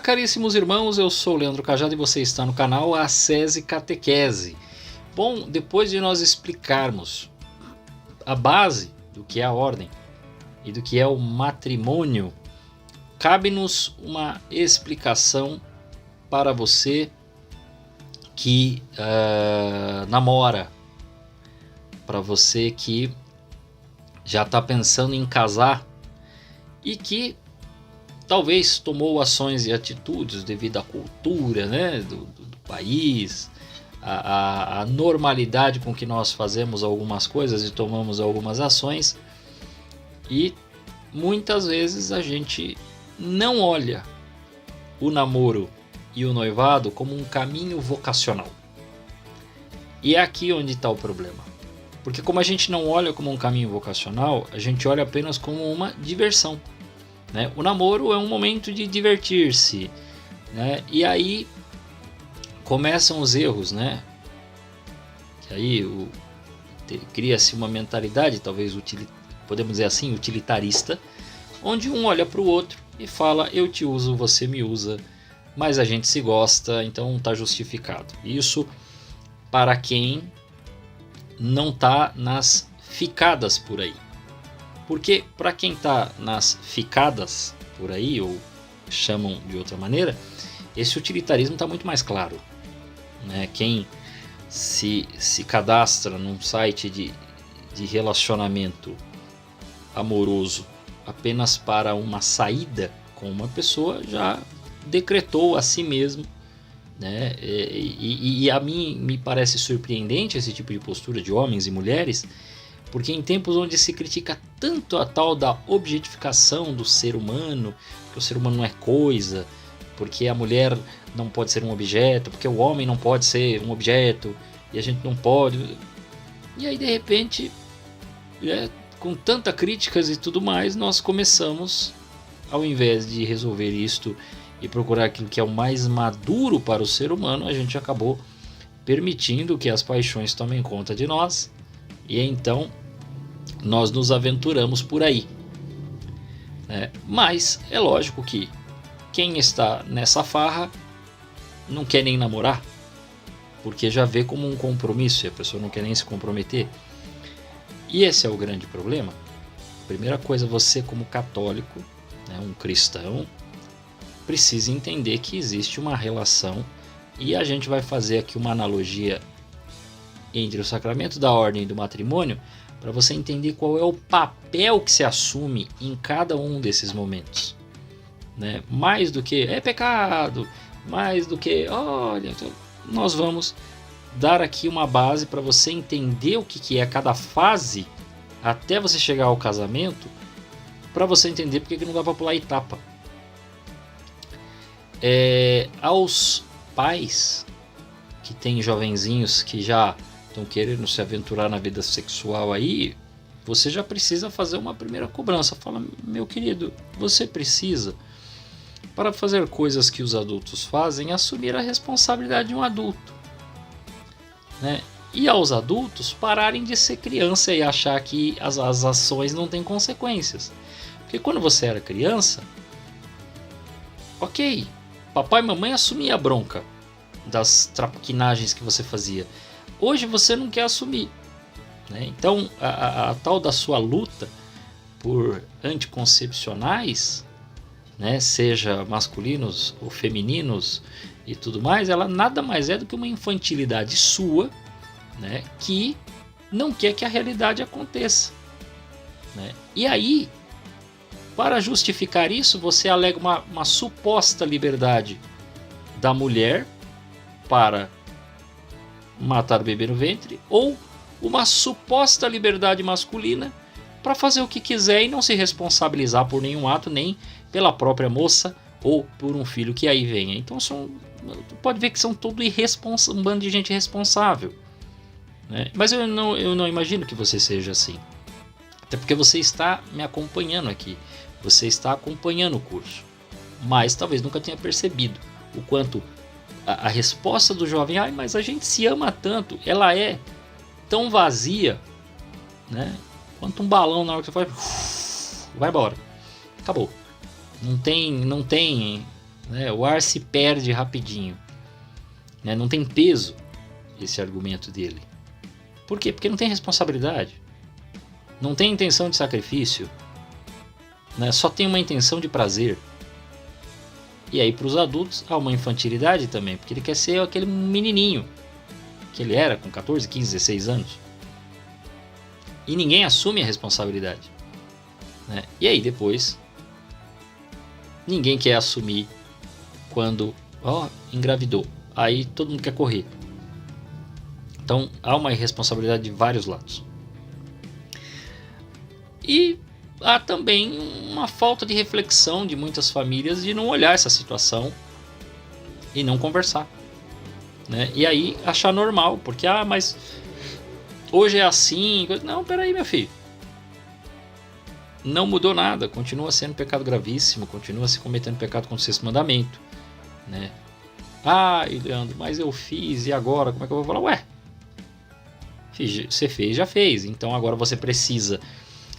caríssimos irmãos, eu sou o Leandro Cajado e você está no canal Ascese Catequese. Bom, depois de nós explicarmos a base do que é a ordem e do que é o matrimônio, cabe-nos uma explicação para você que namora, para você que já está pensando em casar e que talvez tomou ações e atitudes devido à cultura, né, do país, a normalidade com que nós fazemos algumas coisas e tomamos algumas ações, e muitas vezes a gente não olha o namoro e o noivado como um caminho vocacional. E é aqui onde está o problema. Porque como a gente não olha como um caminho vocacional, a gente olha apenas como uma diversão. Né? O namoro é um momento de divertir-se, né? E aí começam os erros, né? Que aí cria-se uma mentalidade, talvez podemos dizer assim, utilitarista, onde um olha para o outro e fala: eu te uso, você me usa, mas a gente se gosta, então está justificado. Isso para quem não está nas ficadas por aí. Porque para quem está nas ficadas por aí, ou chamam de outra maneira, esse utilitarismo está muito mais claro. Né? Quem se cadastra num site de relacionamento amoroso apenas para uma saída com uma pessoa já decretou a si mesmo, né? E a mim me parece surpreendente esse tipo de postura de homens e mulheres, porque em tempos onde se critica tanto a tal da objetificação do ser humano, que o ser humano não é coisa, porque a mulher não pode ser um objeto, porque o homem não pode ser um objeto, e a gente não pode... E aí de repente, com tanta críticas e tudo mais, nós começamos, ao invés de resolver isto e procurar aquilo que é o mais maduro para o ser humano, a gente acabou permitindo que as paixões tomem conta de nós. E então nós nos aventuramos por aí. Mas é lógico que quem está nessa farra não quer nem namorar, porque já vê como um compromisso e a pessoa não quer nem se comprometer. E esse é o grande problema. Primeira coisa, você como católico, né, um cristão, precisa entender que existe uma relação, e a gente vai fazer aqui uma analogia entre o sacramento da ordem e do matrimônio, para você entender qual é o papel que se assume em cada um desses momentos. Né? Mais do que é pecado, mais do que, olha, nós vamos dar aqui uma base para você entender o que é cada fase, até você chegar ao casamento, para você entender porque que não dá para pular etapa. Aos pais que têm jovenzinhos que já estão querendo se aventurar na vida sexual aí, você já precisa fazer uma primeira cobrança. Fala: meu querido, você precisa, para fazer coisas que os adultos fazem, assumir a responsabilidade de um adulto, né? E aos adultos pararem de ser criança e achar que as ações não têm consequências. Porque quando você era criança, ok, papai e mamãe assumiam a bronca das traquinagens que você fazia. Hoje você não quer assumir, né? Então a tal da sua luta por anticoncepcionais, né, seja masculinos ou femininos e tudo mais, ela nada mais é do que uma infantilidade sua, né, que não quer que a realidade aconteça, né? E aí, para justificar isso, você alega uma suposta liberdade da mulher para matar o bebê no ventre, ou uma suposta liberdade masculina para fazer o que quiser e não se responsabilizar por nenhum ato, nem pela própria moça ou por um filho que aí venha. Então pode ver que são tudo um bando de gente irresponsável, né? Mas eu não imagino que você seja assim, até porque você está me acompanhando aqui, você está acompanhando o curso, mas talvez nunca tenha percebido o quanto a resposta do jovem: mas a gente se ama tanto, ela é tão vazia, né, quanto um balão na hora que você vai embora, acabou. Não tem né? O ar se perde rapidinho, né? Não tem peso esse argumento dele. Por quê? Porque não tem responsabilidade, não tem intenção de sacrifício, né? Só tem uma intenção de prazer. E aí para os adultos há uma infantilidade também, porque ele quer ser aquele menininho que ele era com 14, 15, 16 anos. E ninguém assume a responsabilidade, né? E aí depois ninguém quer assumir quando engravidou. Aí todo mundo quer correr. Então há uma irresponsabilidade de vários lados. E há também uma falta de reflexão de muitas famílias de não olhar essa situação e não conversar, né? E aí achar normal, porque mas hoje é assim. Não, peraí, meu filho. Não mudou nada, continua sendo pecado gravíssimo, continua se cometendo pecado contra o sexto mandamento, né? Leandro, mas eu fiz, e agora? Como é que eu vou falar? Ué, você fez, já fez, então agora você precisa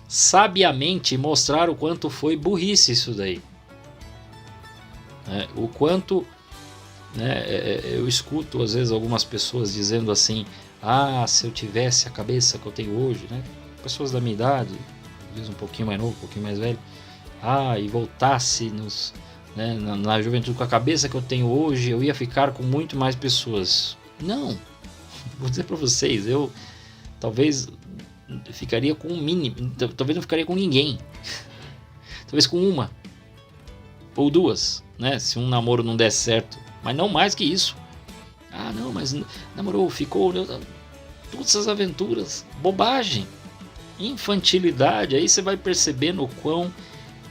sabiamente mostrar o quanto foi burrice isso daí, né? O quanto, né, eu escuto às vezes algumas pessoas dizendo assim: se eu tivesse a cabeça que eu tenho hoje, né? Pessoas da minha idade, às vezes um pouquinho mais novo, um pouquinho mais velho, e voltasse né, na juventude com a cabeça que eu tenho hoje, eu ia ficar com muito mais pessoas. Não, vou dizer para vocês, eu talvez ficaria com um mínimo, talvez não ficaria com ninguém, talvez com uma ou duas, né? Se um namoro não der certo, mas não mais que isso. Não, mas namorou, ficou, todas essas aventuras, bobagem, infantilidade. Aí você vai percebendo o quão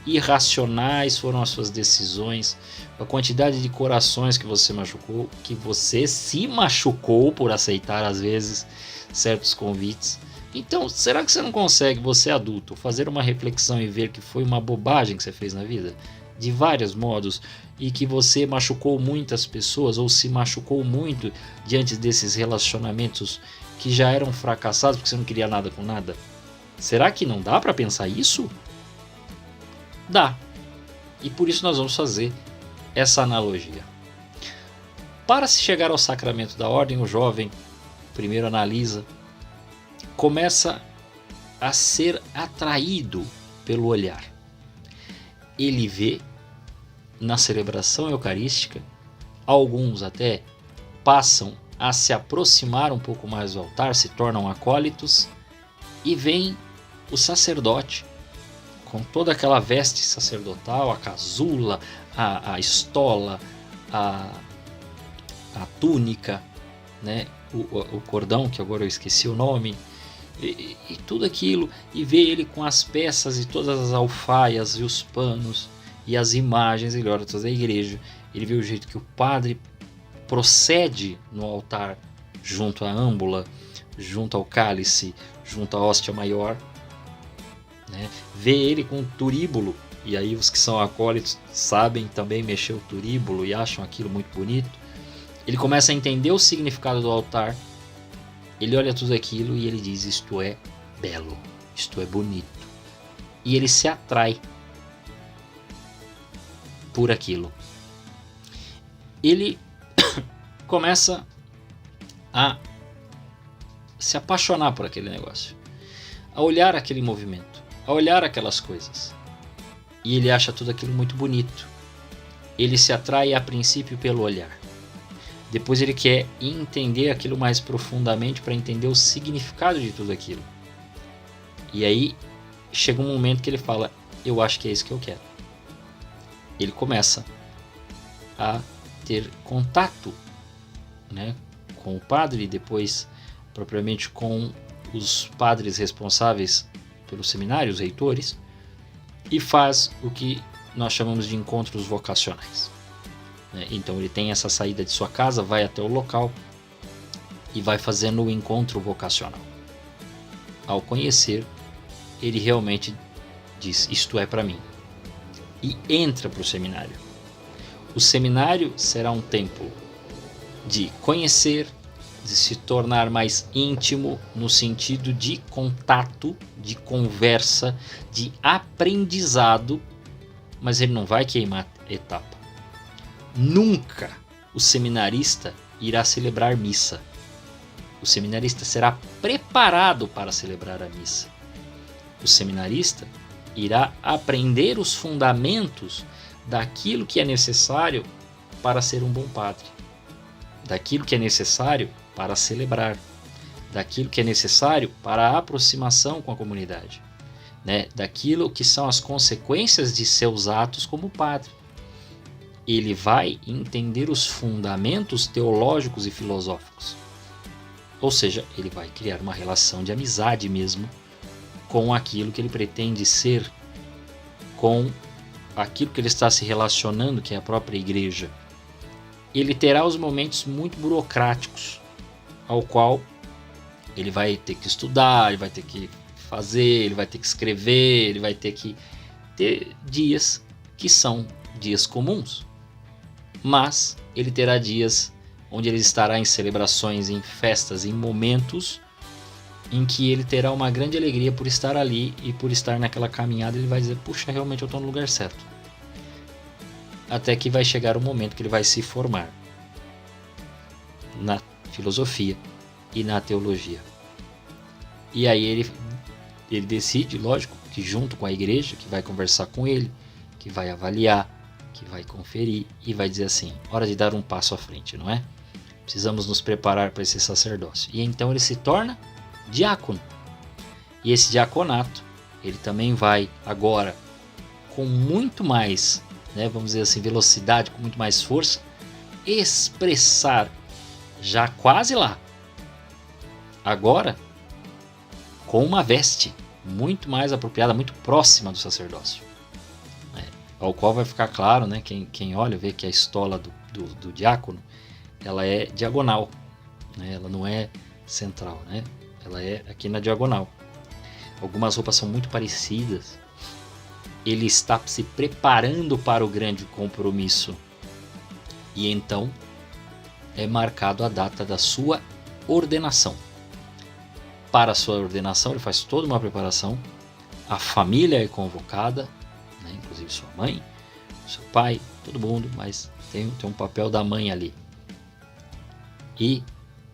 irracionais foram as suas decisões, a quantidade de corações que você machucou, que você se machucou por aceitar às vezes certos convites. Então, será que você não consegue, você adulto, fazer uma reflexão e ver que foi uma bobagem que você fez na vida? De vários modos, e que você machucou muitas pessoas, ou se machucou muito diante desses relacionamentos que já eram fracassados porque você não queria nada com nada? Será que não dá para pensar isso? Dá. E por isso nós vamos fazer essa analogia. Para se chegar ao sacramento da ordem, o jovem primeiro analisa, começa a ser atraído pelo olhar. Ele vê na celebração eucarística, alguns até passam a se aproximar um pouco mais do altar, se tornam acólitos, e vem o sacerdote com toda aquela veste sacerdotal, a casula, a estola, a túnica, né? O cordão, que agora eu esqueci o nome, e tudo aquilo, e vê ele com as peças e todas as alfaias e os panos e as imagens. Ele olha toda a igreja, ele vê o jeito que o padre procede no altar, junto à âmbula, junto ao cálice, junto à hóstia maior, né? Vê ele com o turíbulo, e aí os que são acólitos sabem também mexer o turíbulo e acham aquilo muito bonito. Ele começa a entender o significado do altar. Ele olha tudo aquilo e ele diz: isto é belo, isto é bonito. E ele se atrai por aquilo. Ele começa a se apaixonar por aquele negócio, a olhar aquele movimento, a olhar aquelas coisas. E ele acha tudo aquilo muito bonito. Ele se atrai a princípio pelo olhar. Depois ele quer entender aquilo mais profundamente para entender o significado de tudo aquilo. E aí chega um momento que ele fala: eu acho que é isso que eu quero. Ele começa a ter contato, né, com o padre, e depois propriamente com os padres responsáveis pelo seminário, os reitores, e faz o que nós chamamos de encontros vocacionais. Então ele tem essa saída de sua casa, vai até o local e vai fazendo o encontro vocacional. Ao conhecer, ele realmente diz: isto é para mim, e entra para o seminário. O seminário será um tempo de conhecer, de se tornar mais íntimo, no sentido de contato, de conversa, de aprendizado, mas ele não vai queimar etapa. Nunca o seminarista irá celebrar missa. O seminarista será preparado para celebrar a missa. O seminarista irá aprender os fundamentos daquilo que é necessário para ser um bom padre, daquilo que é necessário para celebrar, daquilo que é necessário para a aproximação com a comunidade, né? Daquilo que são as consequências de seus atos como padre. Ele vai entender os fundamentos teológicos e filosóficos. Ou seja, ele vai criar uma relação de amizade mesmo com aquilo que ele pretende ser, com aquilo que ele está se relacionando, que é a própria igreja. Ele terá os momentos muito burocráticos, ao qual ele vai ter que estudar, ele vai ter que fazer, ele vai ter que escrever, ele vai ter que ter dias que são dias comuns. Mas ele terá dias onde ele estará em celebrações, em festas, em momentos em que ele terá uma grande alegria por estar ali e por estar naquela caminhada. Ele vai dizer, puxa, realmente eu estou no lugar certo. Até que vai chegar o momento que ele vai se formar na filosofia e na teologia. E aí ele decide, lógico, que junto com a igreja, que vai conversar com ele, que vai avaliar, que vai conferir e vai dizer assim, hora de dar um passo à frente, não é? Precisamos nos preparar para esse sacerdócio. E então ele se torna diácono. E esse diaconato, ele também vai agora com muito mais, né, vamos dizer assim, velocidade, com muito mais força, expressar, já quase lá, agora com uma veste muito mais apropriada, muito próxima do sacerdócio, né, ao qual vai ficar claro, né, quem olha vê que a estola do diácono, ela é diagonal, né, ela não é central, né, ela é aqui na diagonal. Algumas roupas são muito parecidas. Ele está se preparando para o grande compromisso. E então é marcado a data da sua ordenação. Para a sua ordenação, ele faz toda uma preparação. A família é convocada, né? Inclusive sua mãe, seu pai, todo mundo, mas tem um papel da mãe ali. E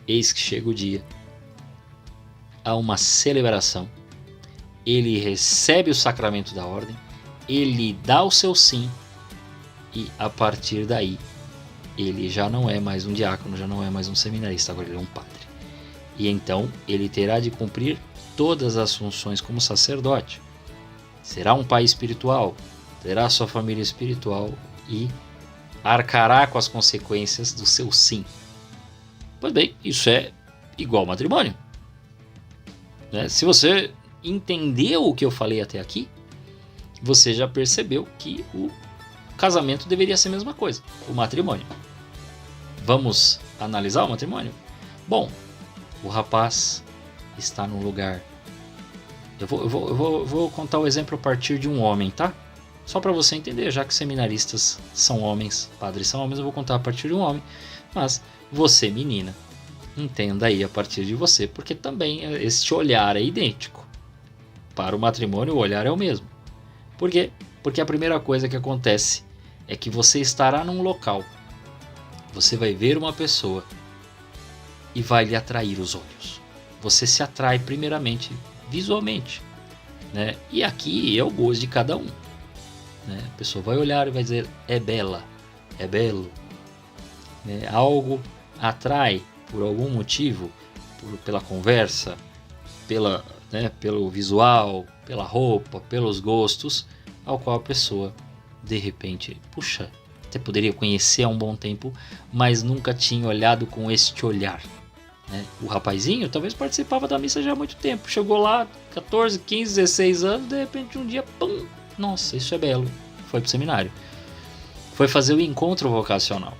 eis que chega o dia. Há uma celebração. Ele recebe o sacramento da ordem, ele dá o seu sim, e a partir daí ele já não é mais um diácono, já não é mais um seminarista, agora ele é um padre. E então ele terá de cumprir todas as funções como sacerdote. Será um pai espiritual, terá sua família espiritual e arcará com as consequências do seu sim. Pois bem, isso é igual ao matrimônio, né? Se você entendeu o que eu falei até aqui, você já percebeu que o casamento deveria ser a mesma coisa, o matrimônio. Vamos analisar o matrimônio? Bom, o rapaz está num lugar... Eu vou contar o exemplo a partir de um homem, tá? Só para você entender, já que seminaristas são homens, padres são homens, eu vou contar a partir de um homem. Mas você, menina, entenda aí a partir de você, porque também este olhar é idêntico. Para o matrimônio, o olhar é o mesmo. Por quê? Porque a primeira coisa que acontece é que você estará num local, você vai ver uma pessoa e vai lhe atrair os olhos. Você se atrai primeiramente visualmente, né? E aqui é o gosto de cada um, né? A pessoa vai olhar e vai dizer, é bela, é belo, né? Algo atrai por algum motivo, pela conversa, pelo visual, pela roupa, pelos gostos, ao qual a pessoa, de repente, puxa, até poderia conhecer há um bom tempo, mas nunca tinha olhado com este olhar, né? O rapazinho talvez participava da missa já há muito tempo, chegou lá, 14, 15, 16 anos, de repente um dia, pum, nossa, isso é belo, foi pro seminário, foi fazer o encontro vocacional.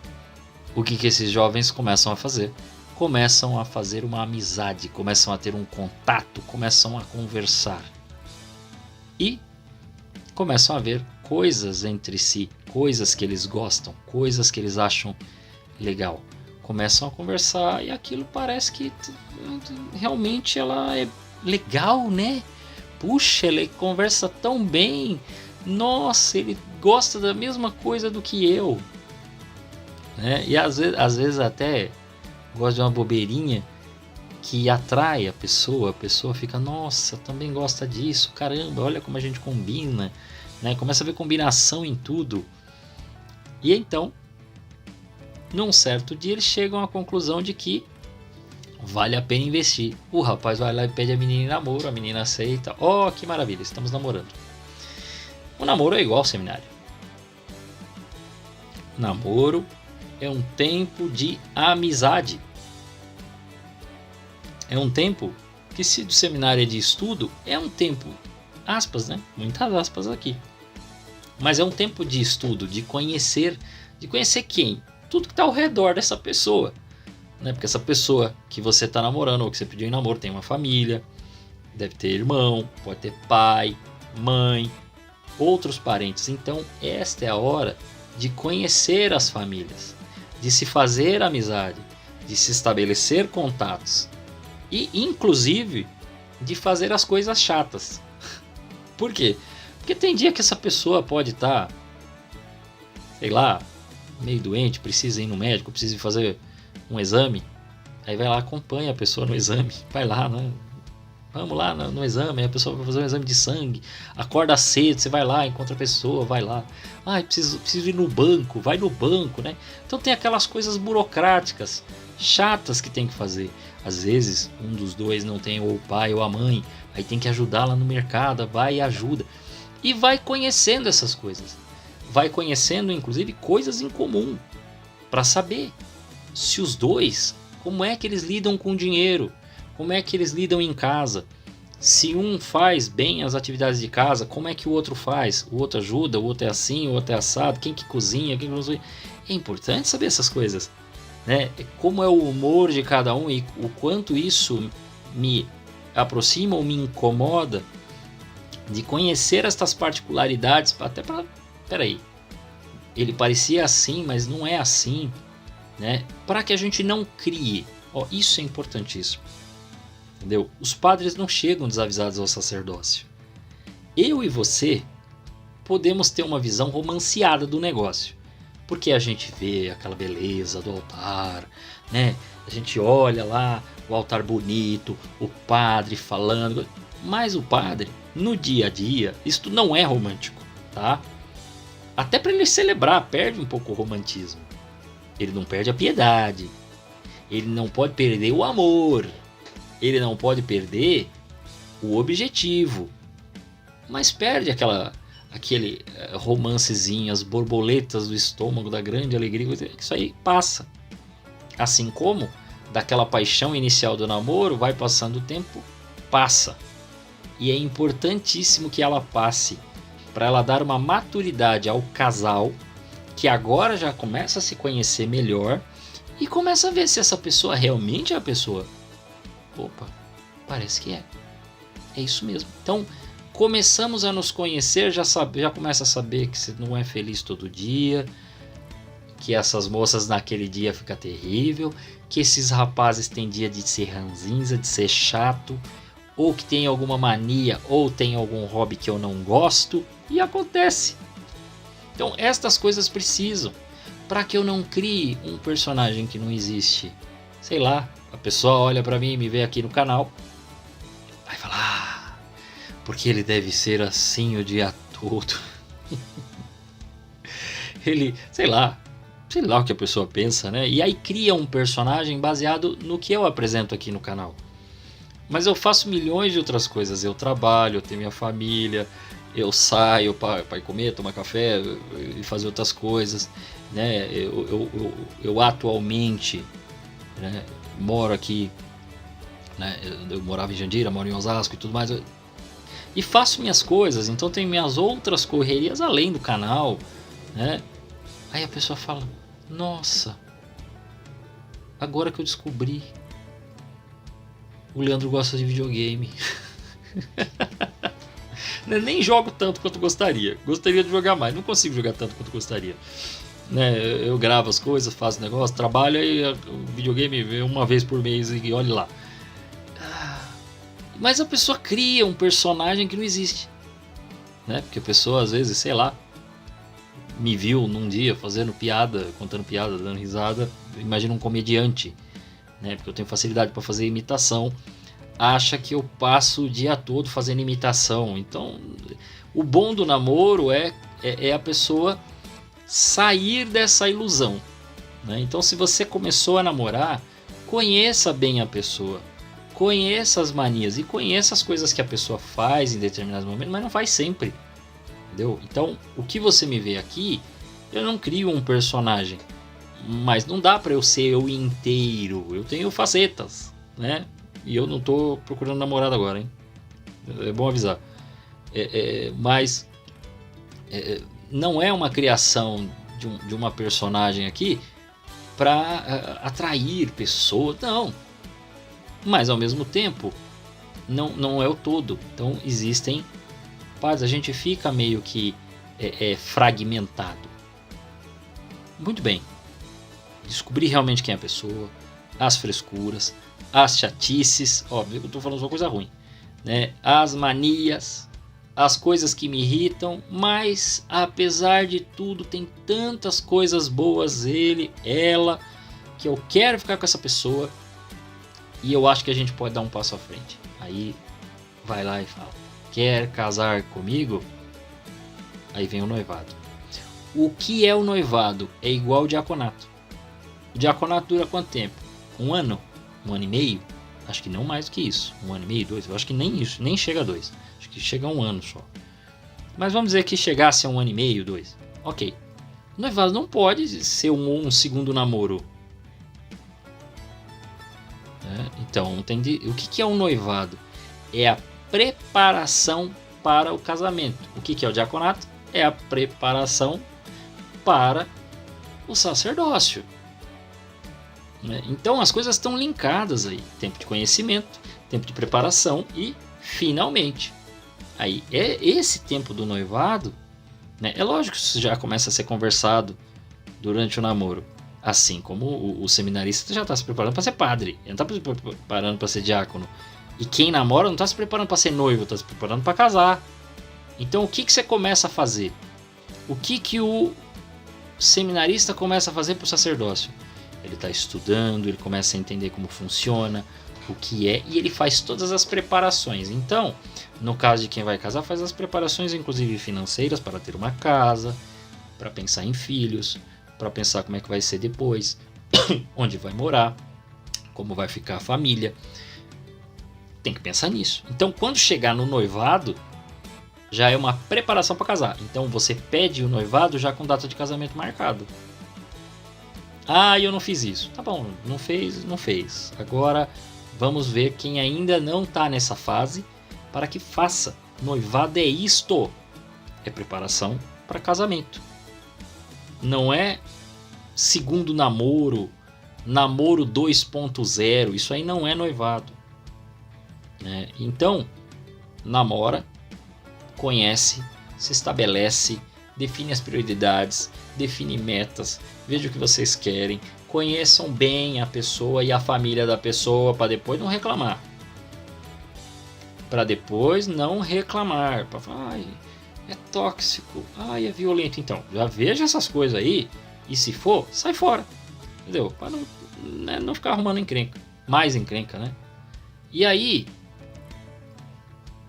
O que esses jovens começam a fazer? Começam a fazer uma amizade, começam a ter um contato, começam a conversar. E começam a ver coisas entre si, coisas que eles gostam, coisas que eles acham legal. Começam a conversar e aquilo parece que realmente ela é legal, né? Puxa, ele conversa tão bem. Nossa, ele gosta da mesma coisa do que eu. né? E às vezes até gosta de uma bobeirinha que atrai a pessoa fica, nossa, também gosta disso, caramba, olha como a gente combina, né? Começa a ver combinação em tudo. E então, num certo dia, eles chegam à conclusão de que vale a pena investir. O rapaz vai lá e pede a menina em namoro, a menina aceita. Oh, que maravilha, estamos namorando. O namoro é igual ao seminário. O namoro é um tempo de amizade. É um tempo que, se do seminário é de estudo, é um tempo, aspas, né? Muitas aspas aqui. Mas é um tempo de estudo, de conhecer quem? Tudo que está ao redor dessa pessoa. Né? Porque essa pessoa que você está namorando ou que você pediu em namoro tem uma família, deve ter irmão, pode ter pai, mãe, outros parentes. Então esta é a hora de conhecer as famílias, de se fazer amizade, de se estabelecer contatos e inclusive de fazer as coisas chatas. Por quê? Porque tem dia que essa pessoa pode estar, sei lá, meio doente, precisa ir no médico, precisa fazer um exame, aí vai lá, acompanha a pessoa no exame, vai lá, né? Vamos lá no exame, aí a pessoa vai fazer um exame de sangue, acorda cedo, você vai lá, encontra a pessoa, vai lá, preciso ir no banco, vai no banco, né? Então tem aquelas coisas burocráticas, chatas que tem que fazer. Às vezes um dos dois não tem ou o pai ou a mãe, aí tem que ajudar lá no mercado, vai e ajuda. E vai conhecendo essas coisas, vai conhecendo inclusive coisas em comum, para saber se os dois, como é que eles lidam com o dinheiro, como é que eles lidam em casa, se um faz bem as atividades de casa, como é que o outro faz, o outro ajuda, o outro é assim, o outro é assado, quem que cozinha, quem que cozinha. É importante saber essas coisas, né? Como é o humor de cada um e o quanto isso me aproxima ou me incomoda, de conhecer estas particularidades, até para, peraí, ele parecia assim, mas não é assim, né? Para que a gente não crie, isso é importantíssimo, entendeu? Os padres não chegam desavisados ao sacerdócio. Eu e você podemos ter uma visão romanceada do negócio, porque a gente vê aquela beleza do altar, né? A gente olha lá o altar bonito, o padre falando, mas o padre, no dia a dia, isto não é romântico, tá? Até para ele celebrar, perde um pouco o romantismo. Ele não perde a piedade, ele não pode perder o amor, ele não pode perder o objetivo, mas perde aquele romancezinho, as borboletas do estômago, da grande alegria, isso aí passa. Assim como daquela paixão inicial do namoro, vai passando o tempo, passa. E é importantíssimo que ela passe, para ela dar uma maturidade ao casal, que agora já começa a se conhecer melhor e começa a ver se essa pessoa realmente é a pessoa. Opa, parece que é. É isso mesmo. Então, começamos a nos conhecer, já começa a saber que você não é feliz todo dia, que essas moças naquele dia fica terrível, que esses rapazes têm dia de ser ranzinza, de ser chato, ou que tem alguma mania, ou tem algum hobby que eu não gosto, e acontece. Então estas coisas precisam, para que eu não crie um personagem que não existe. Sei lá, a pessoa olha para mim e me vê aqui no canal, vai falar, porque ele deve ser assim o dia todo. Ele, sei lá o que a pessoa pensa, né? E aí cria um personagem baseado no que eu apresento aqui no canal. Mas eu faço milhões de outras coisas. Eu trabalho, eu tenho minha família, eu saio para comer, tomar café e fazer outras coisas, né? Eu atualmente, né, moro aqui, né? Eu morava em Jandira, moro em Osasco e tudo mais. E faço minhas coisas, então tem minhas outras correrias além do canal, né? Aí a pessoa fala, nossa, agora que eu descobri, o Leandro gosta de videogame. Nem jogo tanto quanto gostaria. Gostaria de jogar mais, não consigo jogar tanto quanto gostaria. Né? Eu gravo as coisas, faço negócio, trabalho e o videogame uma vez por mês e olhe lá. Mas a pessoa cria um personagem que não existe, né? Porque a pessoa às vezes, sei lá, me viu num dia fazendo piada, contando piada, dando risada, imagina um comediante, né? Porque eu tenho facilidade para fazer imitação, acha que eu passo o dia todo fazendo imitação. Então, o bom do namoro é a pessoa sair dessa ilusão, né? Então, se você começou a namorar, conheça bem a pessoa, conheça as manias e conheça as coisas que a pessoa faz em determinados momentos, mas não faz sempre, entendeu? Então, o que você me vê aqui, eu não crio um personagem, mas não dá para eu ser eu inteiro, eu tenho facetas, né? E eu não tô procurando namorado agora, hein? É bom avisar. Mas não é uma criação de uma personagem aqui para atrair pessoas, não. Mas ao mesmo tempo, não é o todo. Então existem partes, a gente fica meio que fragmentado. Muito bem. Descobrir realmente quem é a pessoa, as frescuras, as chatices, óbvio que eu estou falando só coisa ruim, né? As manias, as coisas que me irritam, mas apesar de tudo tem tantas coisas boas ela, que eu quero ficar com essa pessoa e eu acho que a gente pode dar um passo à frente. Aí vai lá e fala, quer casar comigo? Aí vem o noivado. O que é o noivado? É igual ao diaconato. O diaconato dura quanto tempo? 1 ano? 1 ano e meio? Acho que não mais do que isso. 1 ano e meio, 2. Eu acho que nem isso, nem chega a 2. Acho que chega a 1 ano só. Mas vamos dizer que chegasse a 1 ano e meio, 2. Ok. O noivado não pode ser um segundo namoro. Então, entendi. O que é um noivado? É a preparação para o casamento. O que é o diaconato? É a preparação para o sacerdócio. Então as coisas estão linkadas aí. Tempo de conhecimento, tempo de preparação e finalmente. Aí é esse tempo do noivado, né? É lógico que isso já começa a ser conversado durante o namoro. Assim como o seminarista já está se preparando para ser padre, ele não está se preparando para ser diácono. E quem namora não está se preparando para ser noivo, está se preparando para casar. Então o que você começa a fazer? O que o seminarista começa a fazer para o sacerdócio? Ele está estudando, ele começa a entender como funciona, o que é, e ele faz todas as preparações. Então, no caso de quem vai casar, faz as preparações inclusive financeiras para ter uma casa, para pensar em filhos, para pensar como é que vai ser depois, onde vai morar, como vai ficar a família. Tem que pensar nisso. Então, quando chegar no noivado, já é uma preparação para casar. Então, você pede o noivado já com data de casamento marcado. Ah, eu não fiz isso. Tá bom, não fez. Agora vamos ver quem ainda não está nessa fase para que faça. Noivado é isto. É preparação para casamento. Não é segundo namoro, namoro 2.0. Isso aí não é noivado. Então, namora, conhece, se estabelece, define as prioridades, define metas, veja o que vocês querem, conheçam bem a pessoa e a família da pessoa para depois não reclamar. Para falar, ai, é tóxico, ai, é violento. Então, já veja essas coisas aí e se for, sai fora. Entendeu? Para não ficar arrumando encrenca. Mais encrenca, né? E aí,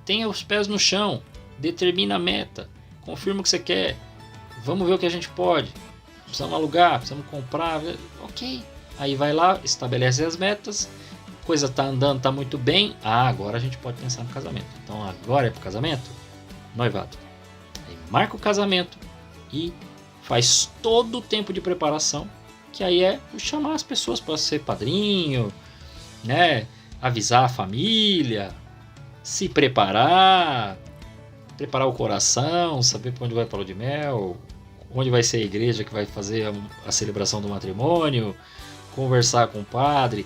tenha os pés no chão, determina a meta, confirma o que você quer, vamos ver o que a gente pode. Precisamos alugar, precisamos comprar, ok. Aí vai lá, estabelece as metas, coisa tá andando, tá muito bem. Ah, agora a gente pode pensar no casamento. Então agora é pro casamento? Noivado. Aí marca o casamento e faz todo o tempo de preparação, que aí é chamar as pessoas para ser padrinho, né? Avisar a família, se preparar o coração, saber para onde vai para o lua de mel, onde vai ser a igreja que vai fazer a celebração do matrimônio, conversar com o padre,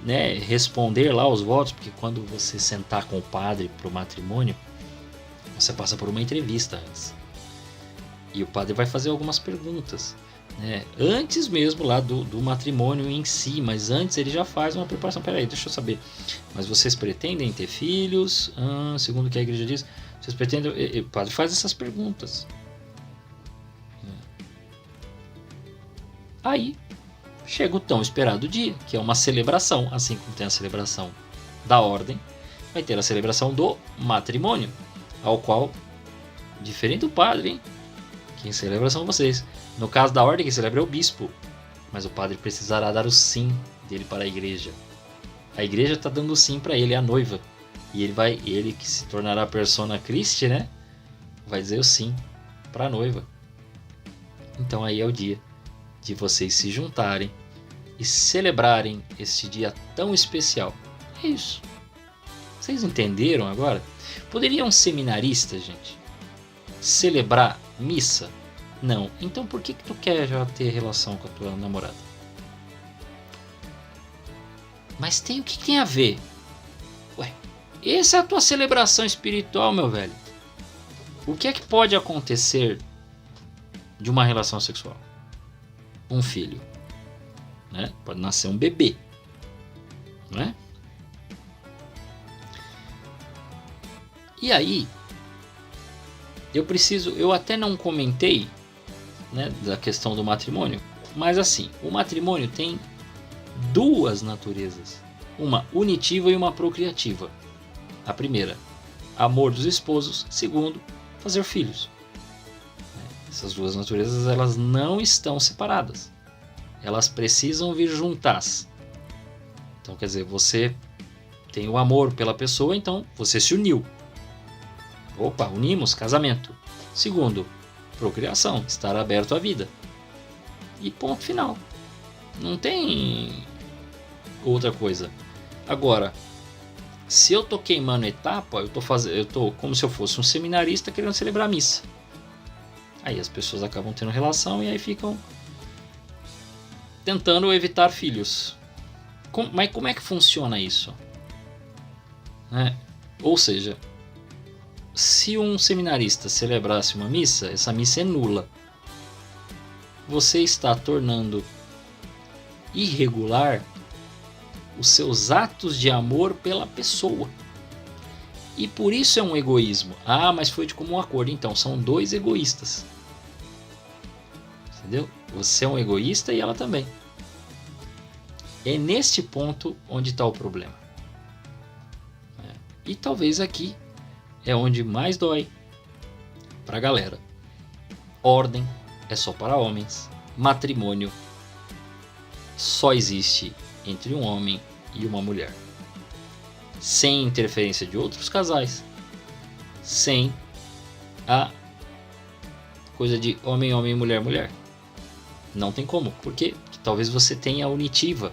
né, responder lá os votos, porque quando você sentar com o padre para o matrimônio, você passa por uma entrevista antes. E o padre vai fazer algumas perguntas, né, antes mesmo lá do matrimônio em si, mas antes ele já faz uma preparação. Peraí, deixa eu saber, mas vocês pretendem ter filhos? Segundo o que a igreja diz, vocês pretendem... O padre faz essas perguntas. Aí chega o tão esperado dia, que é uma celebração, assim como tem a celebração da ordem, vai ter a celebração do matrimônio, ao qual, diferente do padre, hein? Quem celebra são vocês. No caso da ordem, quem celebra é o bispo, mas o padre precisará dar o sim dele para a igreja. A igreja está dando o sim para ele, a noiva, e ele que se tornará a persona Christi, né? Vai dizer o sim para a noiva. Então aí é o dia de vocês se juntarem e celebrarem este dia tão especial. É isso. Vocês entenderam agora? Poderia um seminarista, gente, celebrar missa? Não. Então por que tu quer já ter relação com a tua namorada? Mas o que tem a ver? Ué, essa é a tua celebração espiritual, meu velho. O que é que pode acontecer de uma relação sexual? Um filho, né? Pode nascer um bebê, não é? E aí, eu até não comentei, né, da questão do matrimônio, mas assim, o matrimônio tem duas naturezas, uma unitiva e uma procriativa. A primeira, amor dos esposos. Segundo, fazer filhos. Essas duas naturezas, elas não estão separadas. Elas precisam vir juntas. Então, quer dizer, você tem o amor pela pessoa, então você se uniu. Opa, unimos, casamento. Segundo, procriação, estar aberto à vida. E ponto final. Não tem outra coisa. Agora, se eu tô queimando etapa, eu tô como se eu fosse um seminarista querendo celebrar a missa. Aí as pessoas acabam tendo relação e aí ficam tentando evitar filhos. Mas como é que funciona isso? Ou seja, se um seminarista celebrasse uma missa, essa missa é nula. Você está tornando irregular os seus atos de amor pela pessoa. E por isso é um egoísmo. Ah, mas foi de comum acordo. Então, são dois egoístas. Entendeu? Você é um egoísta e ela também. É neste ponto onde está o problema. E talvez aqui é onde mais dói para a galera. Ordem é só para homens. Matrimônio só existe entre um homem e uma mulher, sem interferência de outros casais, sem a coisa de homem, homem, mulher, mulher. Não tem como. Por quê? Porque talvez você tenha a unitiva.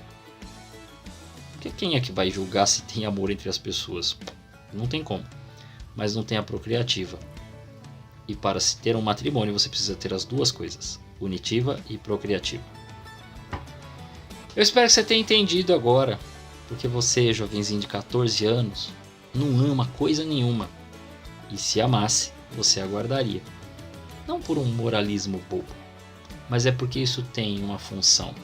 Porque quem é que vai julgar se tem amor entre as pessoas? Não tem como. Mas não tem a procriativa. E para se ter um matrimônio você precisa ter as duas coisas, unitiva e procriativa. Eu espero que você tenha entendido agora, porque você, jovenzinho de 14 anos, não ama coisa nenhuma. E se amasse, você aguardaria. Não por um moralismo bobo, mas é porque isso tem uma função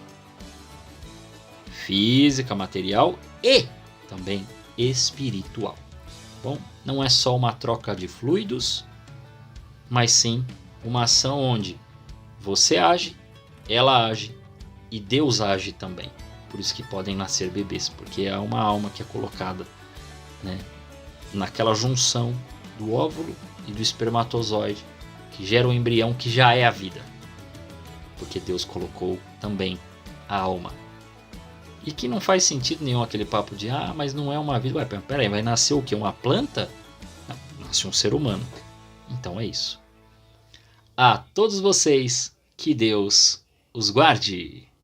física, material e também espiritual. Bom, não é só uma troca de fluidos, mas sim uma ação onde você age, ela age e Deus age também. Por isso que podem nascer bebês, porque é uma alma que é colocada, né, naquela junção do óvulo e do espermatozoide, que gera um embrião que já é a vida. Porque Deus colocou também a alma. E que não faz sentido nenhum aquele papo de mas não é uma vida. Ué, peraí, vai nascer o quê? Uma planta? Não, nasce um ser humano. Então é isso. A todos vocês, que Deus os guarde.